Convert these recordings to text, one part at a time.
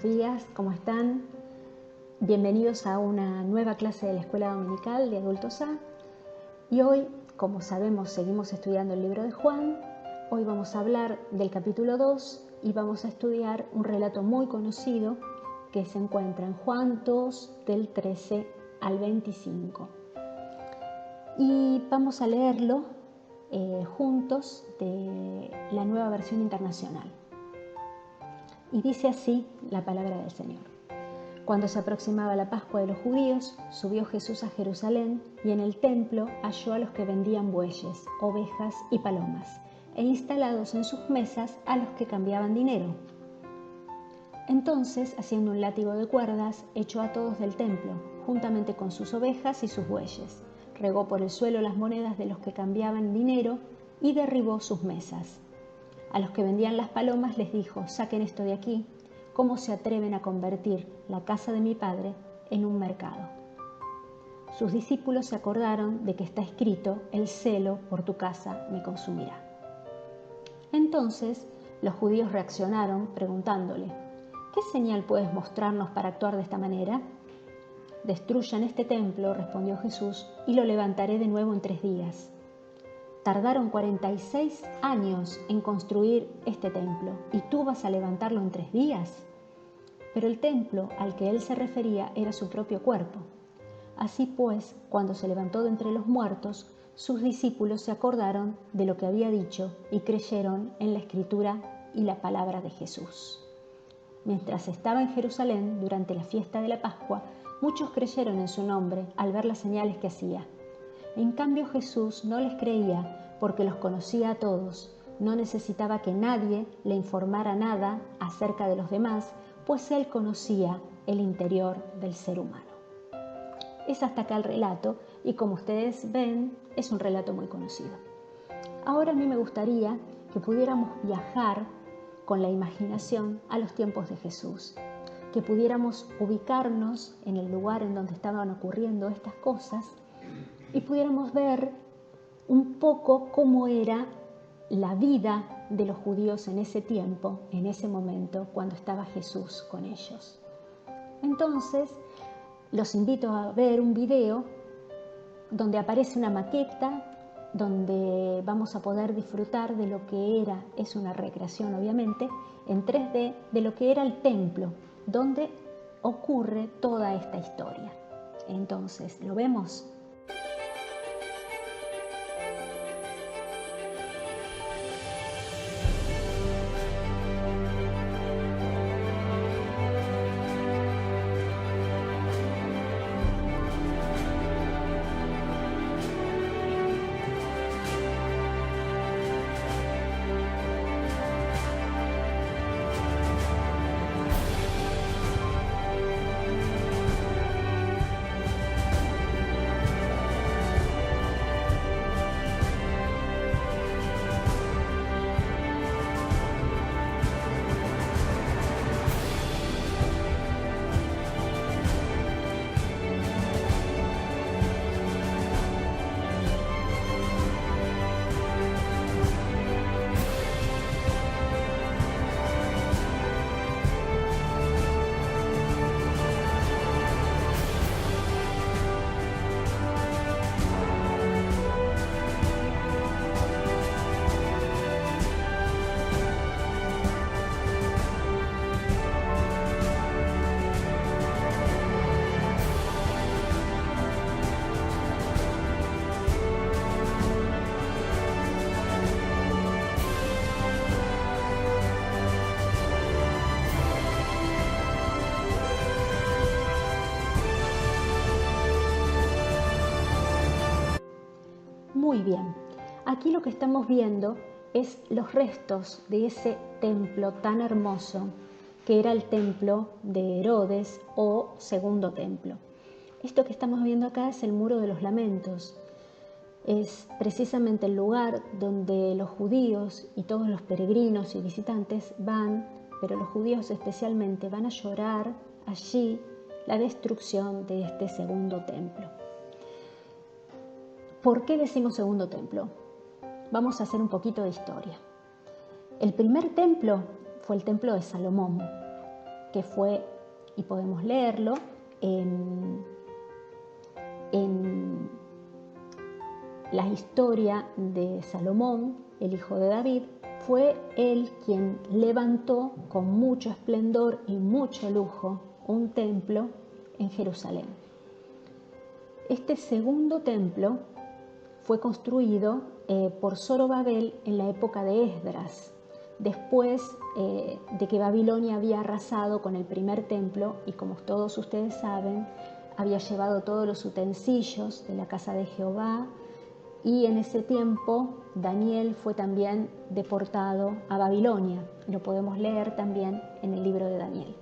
días, ¿cómo están? Bienvenidos a una nueva clase de la Escuela Dominical de Adultos A. Y hoy, como sabemos, seguimos estudiando el libro de Juan. Hoy vamos a hablar del capítulo 2 y vamos a estudiar un relato muy conocido que se encuentra en Juan 2, del 13 al 25. Y vamos a leerlo juntos de la Nueva Versión Internacional. Y dice así la palabra del Señor. Cuando se aproximaba la Pascua de los judíos, subió Jesús a Jerusalén y en el templo halló a los que vendían bueyes, ovejas y palomas, e instalados en sus mesas a los que cambiaban dinero. Entonces, haciendo un látigo de cuerdas, echó a todos del templo, juntamente con sus ovejas y sus bueyes. Regó por el suelo las monedas de los que cambiaban dinero y derribó sus mesas. A los que vendían las palomas les dijo: saquen esto de aquí. ¿Cómo se atreven a convertir la casa de mi padre en un mercado? Sus discípulos se acordaron de que está escrito: el celo por tu casa me consumirá. Entonces los judíos reaccionaron preguntándole: ¿qué señal puedes mostrarnos para actuar de esta manera? Destruyan este templo, respondió Jesús, y lo levantaré de nuevo en 3 días. Tardaron 46 años en construir este templo, ¿y tú vas a levantarlo en 3 días? Pero el templo al que él se refería era su propio cuerpo. Así pues, cuando se levantó de entre los muertos, sus discípulos se acordaron de lo que había dicho y creyeron en la Escritura y la palabra de Jesús. Mientras estaba en Jerusalén durante la fiesta de la Pascua, muchos creyeron en su nombre al ver las señales que hacía. En cambio, Jesús no les creía porque los conocía a todos. No necesitaba que nadie le informara nada acerca de los demás, pues él conocía el interior del ser humano. Es hasta acá el relato y, como ustedes ven, es un relato muy conocido. Ahora a mí me gustaría que pudiéramos viajar con la imaginación a los tiempos de Jesús, que pudiéramos ubicarnos en el lugar en donde estaban ocurriendo estas cosas y pudiéramos ver un poco cómo era la vida de los judíos en ese tiempo, en ese momento, cuando estaba Jesús con ellos. Entonces, los invito a ver un video donde aparece una maqueta, donde vamos a poder disfrutar de lo que es una recreación obviamente, en 3D, de lo que era el templo, donde ocurre toda esta historia. Entonces, ¿lo vemos? Muy bien, aquí lo que estamos viendo es los restos de ese templo tan hermoso que era el templo de Herodes o segundo templo. Esto que estamos viendo acá es el Muro de los Lamentos. Es precisamente el lugar donde los judíos y todos los peregrinos y visitantes van, pero los judíos especialmente van a llorar allí la destrucción de este segundo templo. ¿Por qué decimos segundo templo? Vamos a hacer un poquito de historia. El primer templo fue el templo de Salomón. que fue, y podemos leerlo, en la historia de Salomón, el hijo de David, fue él quien levantó con mucho esplendor y mucho lujo un templo en Jerusalén. Este segundo templo fue construido por Zorobabel en la época de Esdras, después de que Babilonia había arrasado con el primer templo y, como todos ustedes saben, había llevado todos los utensilios de la casa de Jehová, y en ese tiempo Daniel fue también deportado a Babilonia. Lo podemos leer también en el libro de Daniel.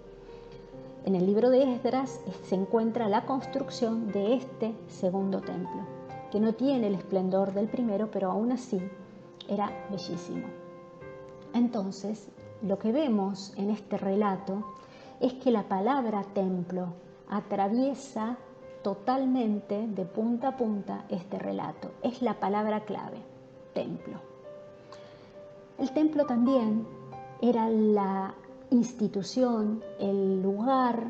En el libro de Esdras se encuentra la construcción de este segundo templo, que no tiene el esplendor del primero, pero aún así era bellísimo. Entonces, lo que vemos en este relato es que la palabra templo atraviesa totalmente de punta a punta este relato. Es la palabra clave, templo. El templo también era la institución, el lugar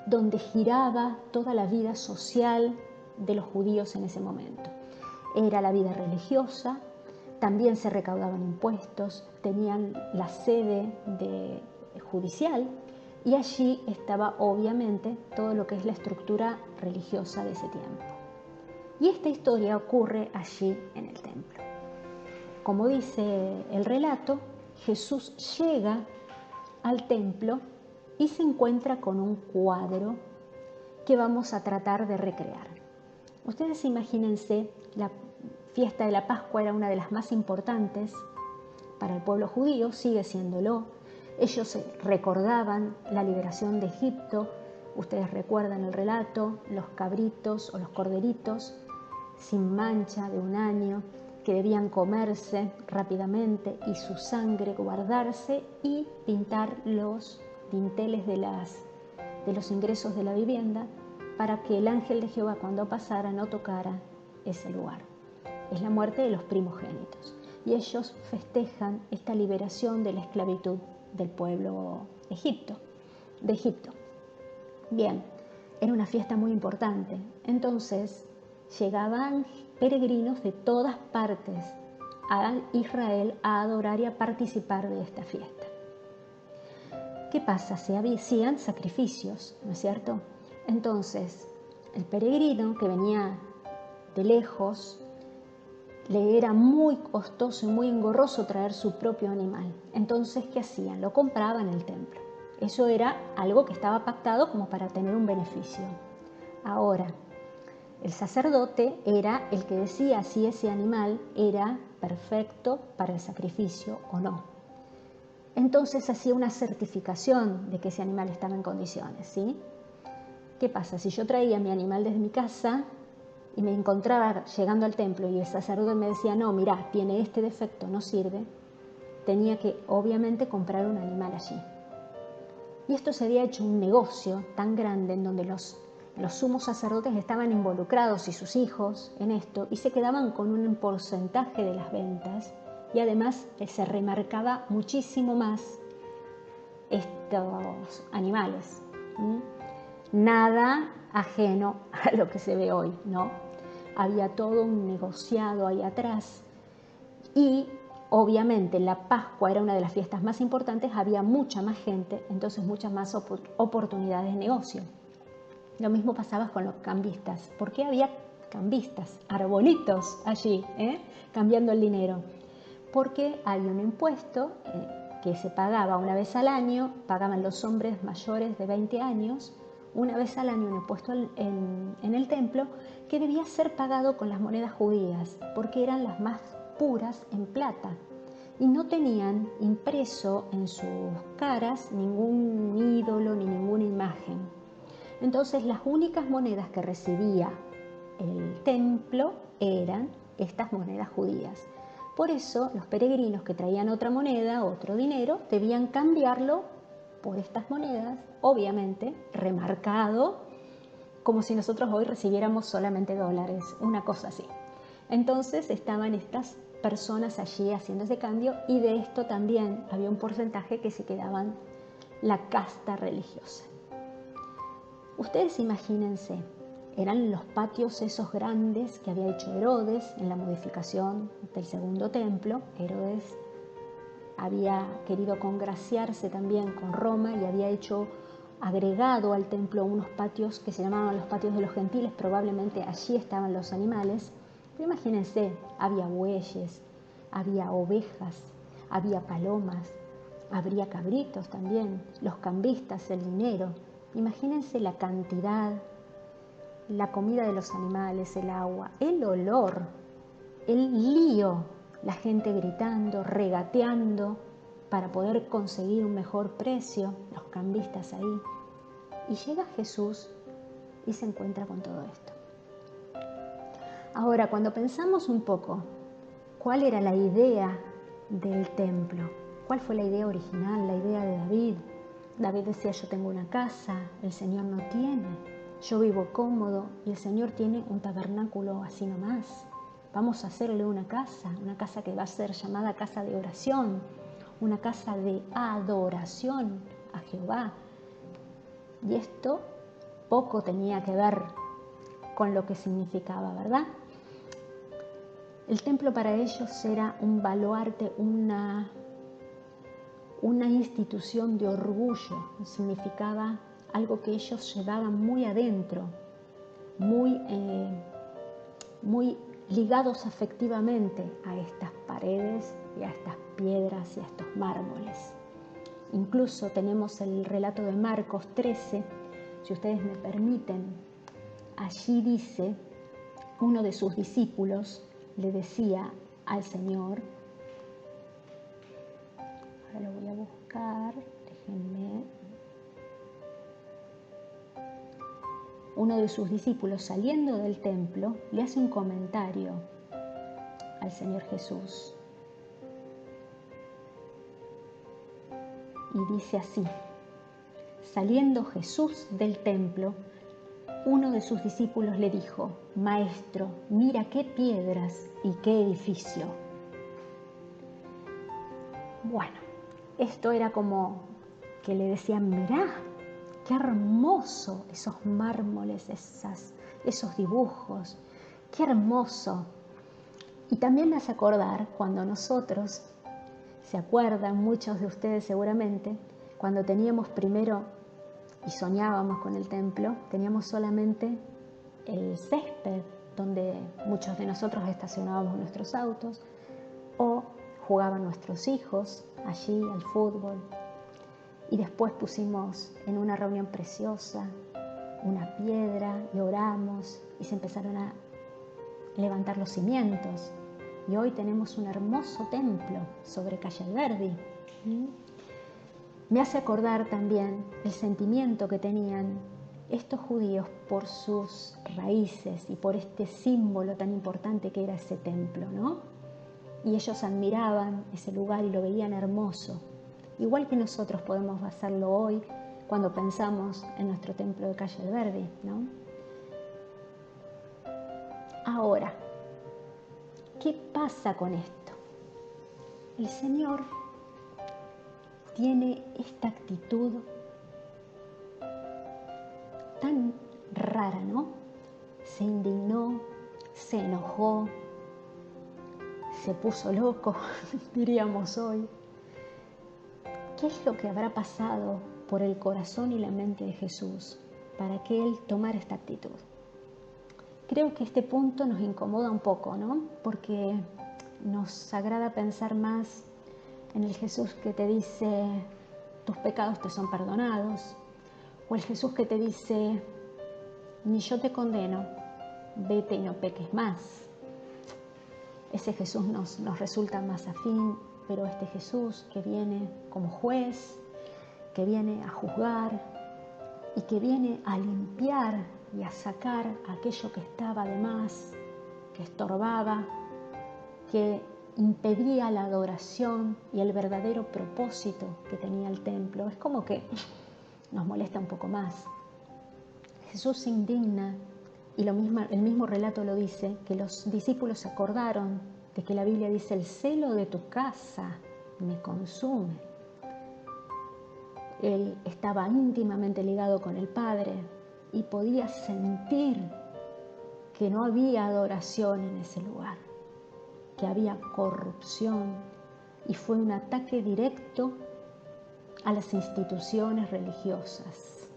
donde giraba toda la vida social de los judíos en ese momento. Era la vida religiosa, también se recaudaban impuestos, tenían la sede judicial, y allí estaba obviamente todo lo que es la estructura religiosa de ese tiempo. Y esta historia ocurre allí en el templo. Como dice el relato, Jesús llega al templo y se encuentra con un cuadro que vamos a tratar de recrear. Ustedes imagínense, la fiesta de la Pascua era una de las más importantes para el pueblo judío, sigue siéndolo. Ellos recordaban la liberación de Egipto. Ustedes recuerdan el relato, los cabritos o los corderitos sin mancha de un año que debían comerse rápidamente y su sangre guardarse y pintar los dinteles de los ingresos de la vivienda para que el ángel de Jehová, cuando pasara, no tocara ese lugar. Es la muerte de los primogénitos. Y ellos festejan esta liberación de la esclavitud del pueblo de Egipto. Bien, era una fiesta muy importante. Entonces llegaban peregrinos de todas partes a Israel a adorar y a participar de esta fiesta. ¿Qué pasa? Se hacían sacrificios, ¿no es cierto? Entonces, el peregrino que venía de lejos, le era muy costoso y muy engorroso traer su propio animal. Entonces, ¿qué hacían? Lo compraban en el templo. Eso era algo que estaba pactado como para tener un beneficio. Ahora, el sacerdote era el que decía si ese animal era perfecto para el sacrificio o no. Entonces hacía una certificación de que ese animal estaba en condiciones, ¿sí? ¿Qué pasa? Si yo traía mi animal desde mi casa y me encontraba llegando al templo y el sacerdote me decía, no, mirá, tiene este defecto, no sirve, tenía que obviamente comprar un animal allí. Y esto se había hecho un negocio tan grande en donde los sumos sacerdotes estaban involucrados y sus hijos en esto y se quedaban con un porcentaje de las ventas, y además se remarcaba muchísimo más estos animales. Nada ajeno a lo que se ve hoy, ¿no? Había todo un negociado ahí atrás y obviamente la Pascua era una de las fiestas más importantes, había mucha más gente, entonces muchas más oportunidades de negocio. Lo mismo pasaba con los cambistas. ¿Por qué había cambistas, arbolitos allí, cambiando el dinero? Porque hay un impuesto que se pagaba una vez al año, pagaban los hombres mayores de 20 años, una vez al año un impuesto en el templo que debía ser pagado con las monedas judías, porque eran las más puras en plata y no tenían impreso en sus caras ningún ídolo ni ninguna imagen. Entonces las únicas monedas que recibía el templo eran estas monedas judías. Por eso los peregrinos que traían otra moneda, otro dinero, debían cambiarlo por estas monedas, obviamente remarcado, como si nosotros hoy recibiéramos solamente dólares, una cosa así. Entonces estaban estas personas allí haciendo ese cambio y de esto también había un porcentaje que se quedaban la casta religiosa. Ustedes imagínense, eran los patios esos grandes que había hecho Herodes en la modificación del segundo templo. Herodes había querido congraciarse también con Roma y había agregado al templo unos patios que se llamaban los patios de los gentiles. Probablemente allí estaban los animales. Pero imagínense, había bueyes, había ovejas, había palomas, habría cabritos también, los cambistas, el dinero. Imagínense la cantidad, la comida de los animales, el agua, el olor, el lío, la gente gritando, regateando para poder conseguir un mejor precio, los cambistas ahí. Y llega Jesús y se encuentra con todo esto. Ahora, cuando pensamos un poco, ¿cuál era la idea del templo? ¿Cuál fue la idea original, la idea de David? David decía, yo tengo una casa, el Señor no tiene. Yo vivo cómodo y el Señor tiene un tabernáculo así nomás. Vamos a hacerle una casa que va a ser llamada casa de oración, una casa de adoración a Jehová. Y esto poco tenía que ver con lo que significaba, ¿verdad? El templo para ellos era un baluarte, una institución de orgullo. Significaba algo que ellos llevaban muy adentro, muy ligados afectivamente a estas paredes y a estas piedras y a estos mármoles. Incluso tenemos el relato de Marcos 13, si ustedes me permiten. Allí dice, uno de sus discípulos le decía al Señor, ahora lo voy a buscar, déjenme. Uno de sus discípulos, saliendo del templo, le hace un comentario al Señor Jesús. Y dice así, saliendo Jesús del templo, uno de sus discípulos le dijo, Maestro, mira qué piedras y qué edificio. Bueno, esto era como que le decían, mirá, qué hermoso esos mármoles, esos dibujos, qué hermoso. Y también me hace acordar cuando nosotros, se acuerdan muchos de ustedes seguramente, cuando teníamos primero y soñábamos con el templo, teníamos solamente el césped donde muchos de nosotros estacionábamos nuestros autos o jugaban nuestros hijos allí al fútbol. Y después pusimos en una reunión preciosa una piedra y oramos y se empezaron a levantar los cimientos. Y hoy tenemos un hermoso templo sobre Calle Alberdi. Me hace acordar también el sentimiento que tenían estos judíos por sus raíces y por este símbolo tan importante que era ese templo, ¿no? Y ellos admiraban ese lugar y lo veían hermoso. Igual que nosotros podemos hacerlo hoy cuando pensamos en nuestro templo de Calle Alberdi, ¿no? Ahora, ¿qué pasa con esto? El Señor tiene esta actitud tan rara, ¿no? Se indignó, se enojó, se puso loco, diríamos hoy. ¿Qué es lo que habrá pasado por el corazón y la mente de Jesús para que Él tomara esta actitud? Creo que este punto nos incomoda un poco, ¿no? Porque nos agrada pensar más en el Jesús que te dice, tus pecados te son perdonados, o el Jesús que te dice, ni yo te condeno, vete y no peques más. Ese Jesús nos resulta más afín, pero este Jesús que viene como juez, que viene a juzgar y que viene a limpiar y a sacar aquello que estaba de más, que estorbaba, que impedía la adoración y el verdadero propósito que tenía el templo. Es como que nos molesta un poco más. Jesús se indigna y el mismo relato lo dice, que los discípulos se acordaron de que la Biblia dice, el celo de tu casa me consume. Él estaba íntimamente ligado con el Padre y podía sentir que no había adoración en ese lugar, que había corrupción, y fue un ataque directo a las instituciones religiosas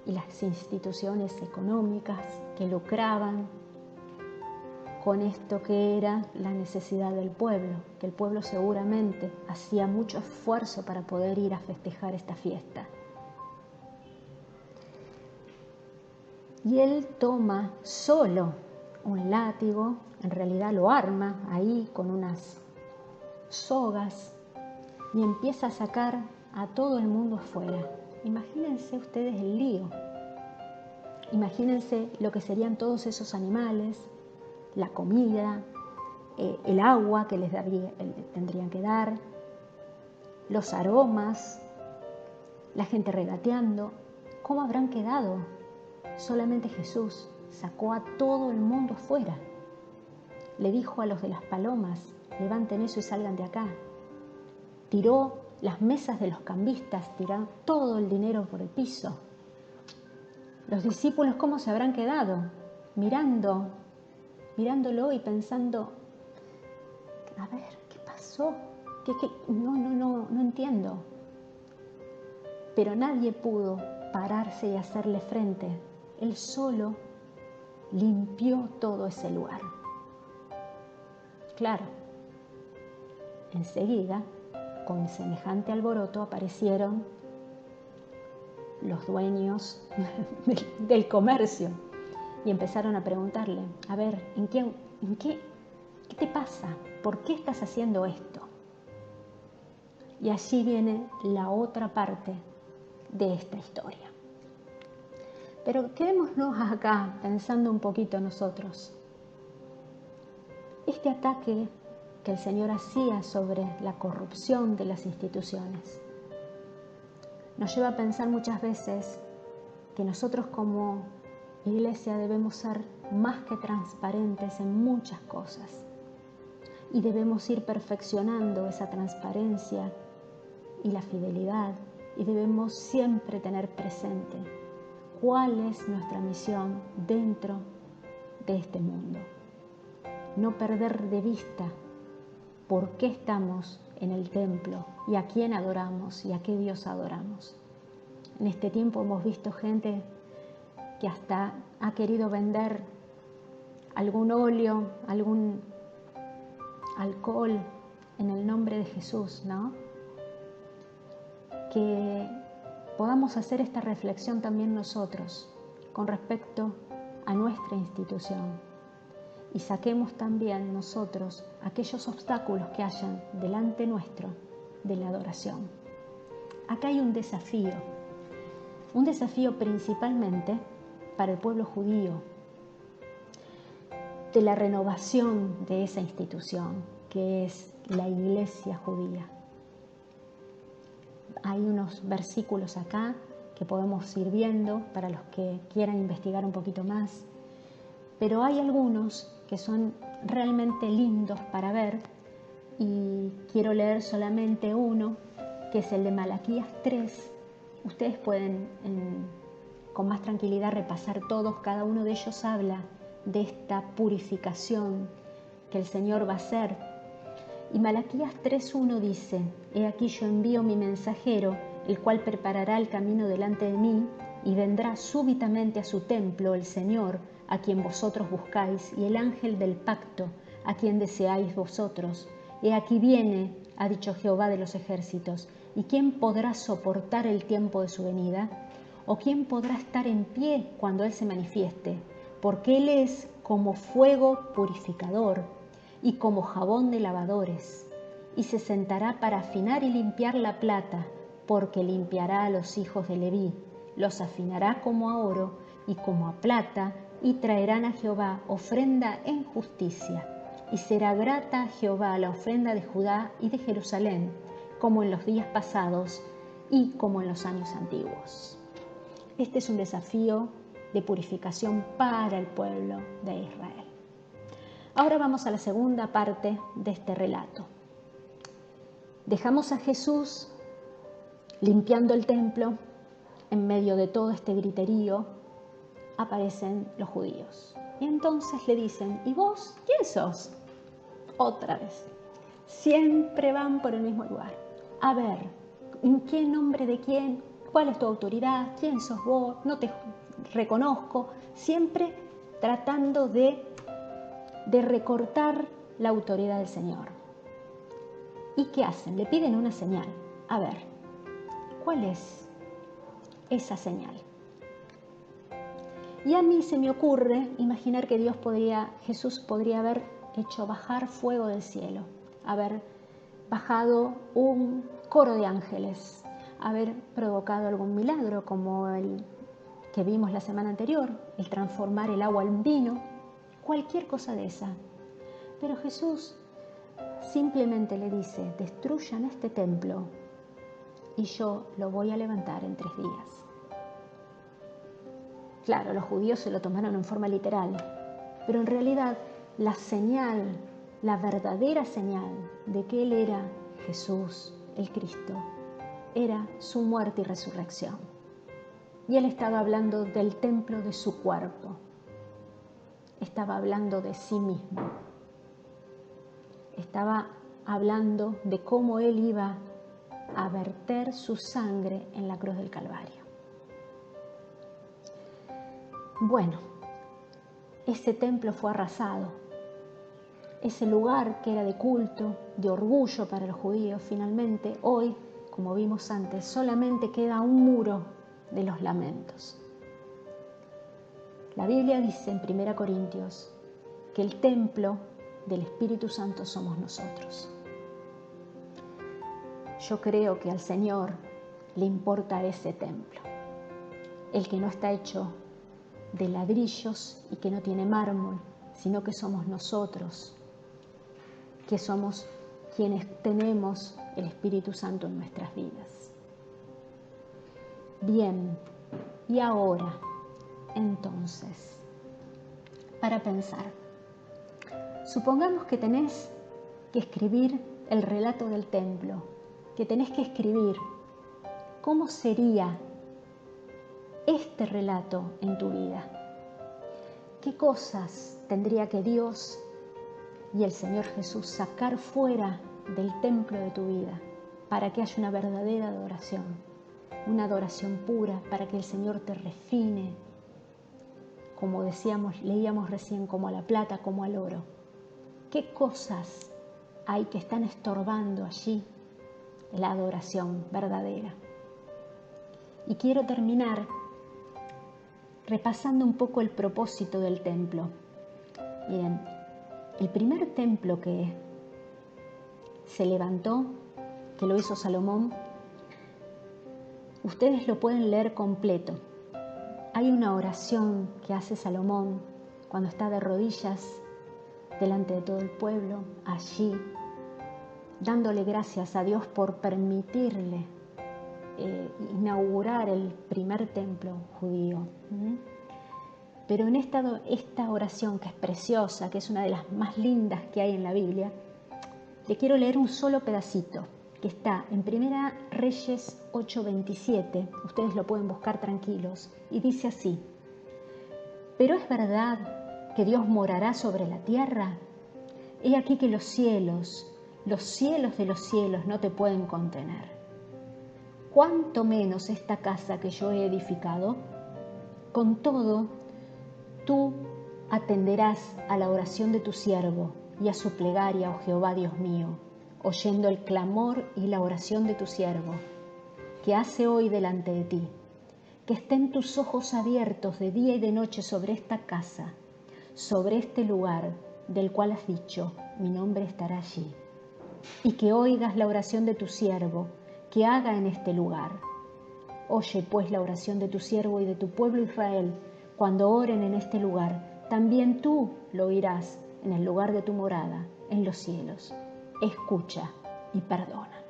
y las instituciones económicas que lucraban con esto que era la necesidad del pueblo, que el pueblo seguramente hacía mucho esfuerzo para poder ir a festejar esta fiesta. Y él toma solo un látigo, en realidad lo arma ahí con unas sogas y empieza a sacar a todo el mundo afuera. Imagínense ustedes el lío. Imagínense lo que serían todos esos animales, la comida, el agua que les tendrían que dar, los aromas, la gente regateando. ¿Cómo habrán quedado? Solamente Jesús sacó a todo el mundo fuera. Le dijo a los de las palomas, levanten eso y salgan de acá. Tiró las mesas de los cambistas, tiró todo el dinero por el piso. Los discípulos, ¿cómo se habrán quedado? Mirándolo y pensando, a ver, ¿qué pasó? No entiendo. Pero nadie pudo pararse y hacerle frente. Él solo limpió todo ese lugar. Claro, enseguida, con semejante alboroto, aparecieron los dueños del comercio y empezaron a preguntarle, a ver, ¿qué te pasa? ¿Por qué estás haciendo esto? Y allí viene la otra parte de esta historia. Pero quedémonos acá pensando un poquito nosotros. Este ataque que el Señor hacía sobre la corrupción de las instituciones nos lleva a pensar muchas veces que nosotros como iglesia debemos ser más que transparentes en muchas cosas y debemos ir perfeccionando esa transparencia y la fidelidad, y debemos siempre tener presente cuál es nuestra misión dentro de este mundo. No perder de vista por qué estamos en el templo y a quién adoramos y a qué Dios adoramos. En este tiempo hemos visto gente que hasta ha querido vender algún óleo, algún alcohol en el nombre de Jesús, ¿no? Que podamos hacer esta reflexión también nosotros con respecto a nuestra institución y saquemos también nosotros aquellos obstáculos que hayan delante nuestro de la adoración. Acá hay un desafío principalmente para el pueblo judío, de la renovación de esa institución que es la iglesia judía. Hay unos versículos acá que podemos ir viendo para los que quieran investigar un poquito más, pero hay algunos que son realmente lindos para ver y quiero leer solamente uno, que es el de Malaquías 3. Ustedes pueden con más tranquilidad repasar todos, cada uno de ellos habla de esta purificación que el Señor va a hacer. Y Malaquías 3:1 dice, he aquí yo envío mi mensajero, el cual preparará el camino delante de mí, y vendrá súbitamente a su templo el Señor, a quien vosotros buscáis, y el ángel del pacto, a quien deseáis vosotros. He aquí viene, ha dicho Jehová de los ejércitos, ¿y quién podrá soportar el tiempo de su venida? ¿O quién podrá estar en pie cuando Él se manifieste? Porque Él es como fuego purificador y como jabón de lavadores, y se sentará para afinar y limpiar la plata, porque limpiará a los hijos de Leví, los afinará como a oro y como a plata, y traerán a Jehová ofrenda en justicia, y será grata a Jehová la ofrenda de Judá y de Jerusalén, como en los días pasados y como en los años antiguos. Este es un desafío de purificación para el pueblo de Israel. Ahora vamos a la segunda parte de este relato. Dejamos a Jesús limpiando el templo, en medio de todo este griterío, aparecen los judíos. Y entonces le dicen, ¿y vos quién sos? Otra vez. Siempre van por el mismo lugar. A ver, ¿en qué nombre de quién? ¿Cuál es tu autoridad? ¿Quién sos vos? No te reconozco. Siempre tratando de recortar la autoridad del Señor. ¿Y qué hacen? Le piden una señal. A ver, ¿cuál es esa señal? Y a mí se me ocurre imaginar que Jesús podría haber hecho bajar fuego del cielo, haber bajado un coro de ángeles, haber provocado algún milagro como el que vimos la semana anterior, el transformar el agua en vino, cualquier cosa de esa. Pero Jesús simplemente le dice, destruyan este templo y yo lo voy a levantar en 3 días. Claro, los judíos se lo tomaron en forma literal, pero en realidad la señal, la verdadera señal de que Él era Jesús, el Cristo, era su muerte y resurrección. Y Él estaba hablando del templo de su cuerpo, estaba hablando de sí mismo, estaba hablando de cómo Él iba a verter su sangre en la cruz del Calvario. Bueno, ese templo fue arrasado. Ese lugar que era de culto, de orgullo para los judíos, finalmente hoy, como vimos antes, solamente queda un muro de los lamentos. La Biblia dice en 1 Corintios que el templo del Espíritu Santo somos nosotros. Yo creo que al Señor le importa ese templo, el que no está hecho de ladrillos y que no tiene mármol, sino que somos nosotros, que somos quienes tenemos el Espíritu Santo en nuestras vidas. Bien, y ahora, entonces, para pensar, supongamos que tenés que escribir el relato del templo, que tenés que escribir cómo sería este relato en tu vida. ¿Qué cosas tendría que Dios y el Señor Jesús sacar fuera del templo de tu vida para que haya una verdadera adoración, una adoración pura, para que el Señor te refine, como leíamos recién, como a la plata, como al oro? ¿Qué cosas hay que están estorbando allí la adoración verdadera? Y quiero terminar repasando un poco el propósito del templo. Miren, el primer templo que se levantó, que lo hizo Salomón, ustedes lo pueden leer completo. Hay una oración que hace Salomón cuando está de rodillas delante de todo el pueblo, allí, dándole gracias a Dios por permitirle inaugurar el primer templo judío. Pero en esta oración, que es preciosa, que es una de las más lindas que hay en la Biblia, le quiero leer un solo pedacito, que está en 1 Reyes 8:27, ustedes lo pueden buscar tranquilos, y dice así: «Pero es verdad que Dios morará sobre la tierra. He aquí que los cielos de los cielos no te pueden contener. ¿Cuánto menos esta casa que yo he edificado? Con todo, tú atenderás a la oración de tu siervo y a su plegaria, oh Jehová Dios mío, oyendo el clamor y la oración de tu siervo, que hace hoy delante de ti. Que estén tus ojos abiertos de día y de noche sobre esta casa, sobre este lugar del cual has dicho, mi nombre estará allí. Y que oigas la oración de tu siervo, que haga en este lugar. Oye pues la oración de tu siervo y de tu pueblo Israel, cuando oren en este lugar. También tú lo oirás en el lugar de tu morada, en los cielos. Escucha y perdona».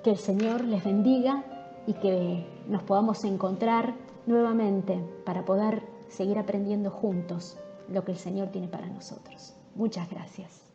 Que el Señor les bendiga y que nos podamos encontrar nuevamente para poder seguir aprendiendo juntos lo que el Señor tiene para nosotros. Muchas gracias.